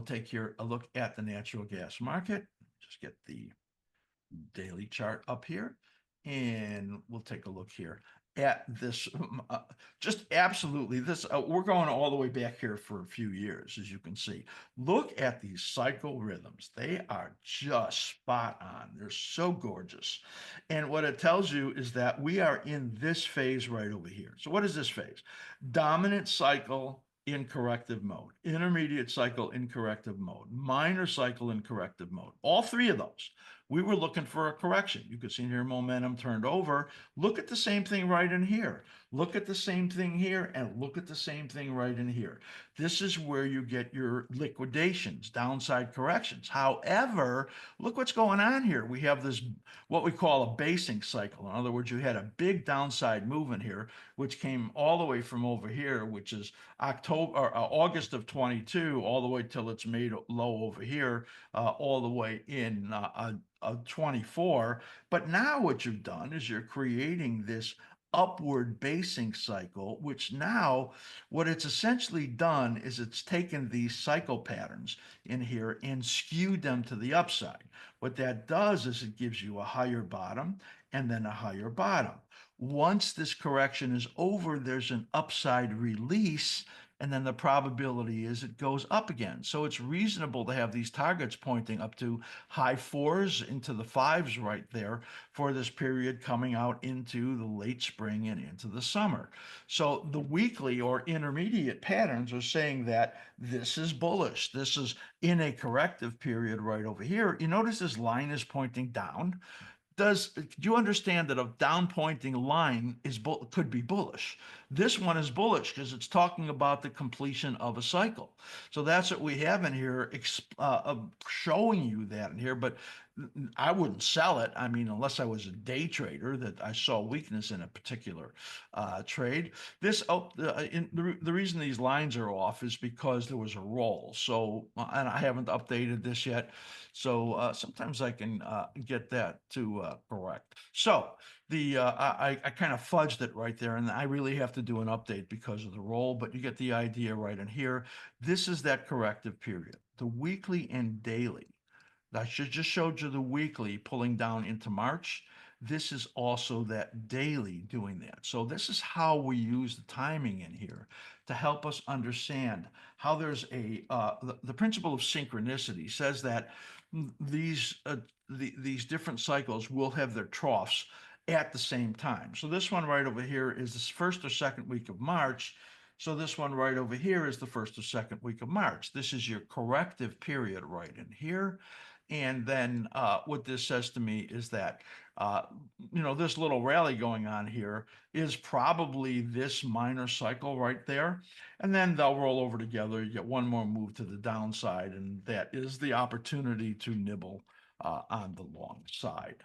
take here a look at the natural gas market. Just get the daily chart up here, and we'll take a look here at this. Just absolutely this. We're going all the way back here for a few years, as you can see. Look at these cycle rhythms. They are just spot on. They're so gorgeous. And what it tells you is that we are in this phase right over here. So what is this phase? Dominant cycle in corrective mode, intermediate cycle in corrective mode, minor cycle in corrective mode. All three of those. We were looking for a correction. You could see here momentum turned over. Look at the same thing right in here. Look at the same thing here, and look at the same thing right in here. This is where you get your liquidations, downside corrections. However, look what's going on here. We have this, what we call a basing cycle. In other words, you had a big downside movement here, which came all the way from over here, which is August of 22, all the way till it's made low over here, all the way in 24. But now what you've done is you're creating this upward basing cycle, which now what it's essentially done is it's taken these cycle patterns in here and skewed them to the upside. What that does is it gives you a higher bottom and then a higher bottom. Once this correction is over, there's an upside release, and then the probability is it goes up again. So it's reasonable to have these targets pointing up to high fours into the fives right there for this period coming out into the late spring and into the summer. So the weekly or intermediate patterns are saying that this is bullish. This is in a corrective period right over here. You notice this line is pointing down. Do you understand that a down pointing line could be bullish? This one is bullish because it's talking about the completion of a cycle. So that's what we have in here, showing you that in here, but I wouldn't sell it. I mean, unless I was a day trader that I saw weakness in a particular trade. The reason these lines are off is because there was a roll. So, and I haven't updated this yet. So sometimes I can get that to correct. So I kind of fudged it right there, and I really have to do an update because of the roll, but you get the idea right in here. This is that corrective period. The weekly and daily. I just showed you the weekly pulling down into March. This is also that daily doing that. So this is how we use the timing in here to help us understand how there's the principle of synchronicity says that these different cycles will have their troughs at the same time. So this one right over here is the first or second week of March. So this one right over here is the first or second week of March. This is your corrective period right in here. And then what this says to me is that, this little rally going on here is probably this minor cycle right there. And then they'll roll over together. You get one more move to the downside, and that is the opportunity to nibble on the long side.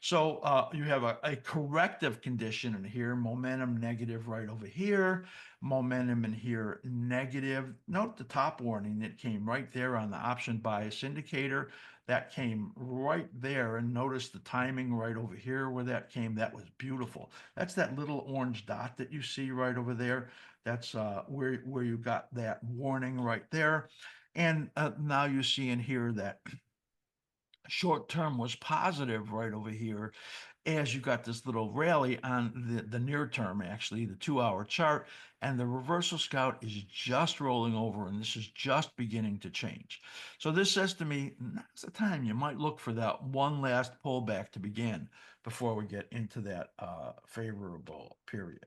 So you have a corrective condition in here, momentum negative right over here, momentum in here negative. Note the top warning that came right there on the option bias indicator. That came right there, and notice the timing right over here where that came. That was beautiful. That's that little orange dot that you see right over there. That's where you got that warning right there. And now you see in here that short term was positive right over here as you got this little rally on the near term, actually, the 2-hour chart, and the reversal scout is just rolling over, and this is just beginning to change. So this says to me, now's the time you might look for that one last pullback to begin before we get into that favorable period.